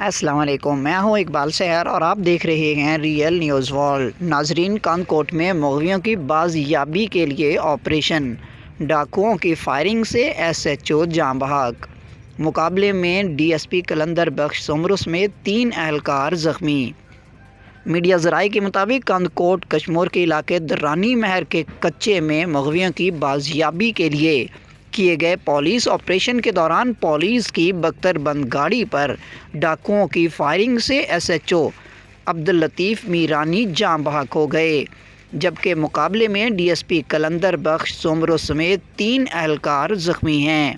السلام علیکم، میں ہوں اقبال سحر اور آپ دیکھ رہے ہیں ریئل نیوز ورلڈ۔ ناظرین، کانکوٹ میں مغویوں کی بازیابی کے لیے آپریشن، ڈاکوؤں کی فائرنگ سے ایس ایچ او جاں بحق۔ مقابلے میں D S P Qalandar Bakhsh Soomro سمیت 3 اہلکار زخمی۔ میڈیا ذرائع کے مطابق کانکوٹ کشمور کے علاقے درانی مہر کے کچے میں مغویوں کی بازیابی کے لیے کیے گئے پولیس آپریشن کے دوران پولیس کی بختر بند گاڑی پر ڈاکوؤں کی فائرنگ سے S H O Abdullatif Mirani جاں بحق ہو گئے، جبکہ مقابلے میں D S P Qalandar Bakhsh Soomro سمیت 3 اہلکار زخمی ہیں۔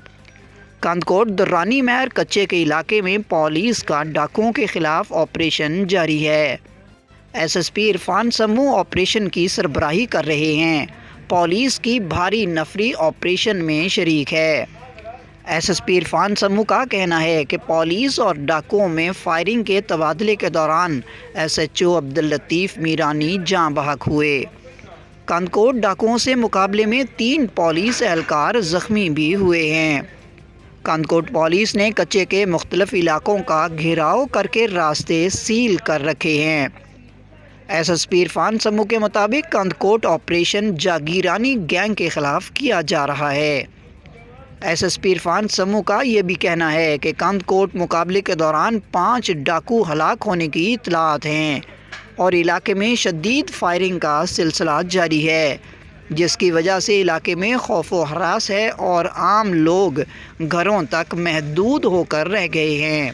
کانکوٹ درانی مہر کچے کے علاقے میں پولیس کا ڈاکوؤں کے خلاف آپریشن جاری ہے۔ ایس پی عرفان سمو آپریشن کی سربراہی کر رہے ہیں۔ پولیس کی بھاری نفری آپریشن میں شریک ہے۔ ایس پی عرفان سمو کا کہنا ہے کہ پولیس اور ڈاکوؤں میں فائرنگ کے تبادلے کے دوران S H O Abdullatif Mirani جاں بحق ہوئے۔ کانکوٹ ڈاکوؤں سے مقابلے میں 3 پولیس اہلکار زخمی بھی ہوئے ہیں۔ کانکوٹ پولیس نے کچے کے مختلف علاقوں کا گھیراؤ کر کے راستے سیل کر رکھے ہیں۔ ایس پی عرفان سمو کے مطابق کانکوٹ آپریشن جاگیرانی گینگ کے خلاف کیا جا رہا ہے۔ ایس پی عرفان سمو کا یہ بھی کہنا ہے کہ کانکوٹ مقابلے کے دوران 5 ڈاکو ہلاک ہونے کی اطلاعات ہیں اور علاقے میں شدید فائرنگ کا سلسلہ جاری ہے، جس کی وجہ سے علاقے میں خوف و ہراس ہے اور عام لوگ گھروں تک محدود ہو کر رہ گئے ہیں۔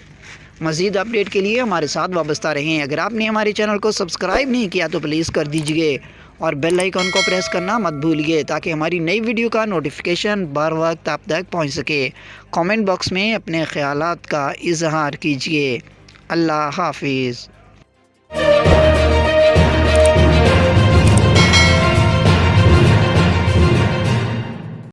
مزید اپڈیٹ کے لیے ہمارے ساتھ وابستہ رہیں۔ اگر آپ نے ہمارے چینل کو سبسکرائب نہیں کیا تو پلیز کر دیجئے اور بیل آئیکن کو پریس کرنا مت بھولیے تاکہ ہماری نئی ویڈیو کا نوٹیفیکیشن بر وقت آپ تک پہنچ سکے۔ کامنٹ باکس میں اپنے خیالات کا اظہار کیجئے۔ اللہ حافظ۔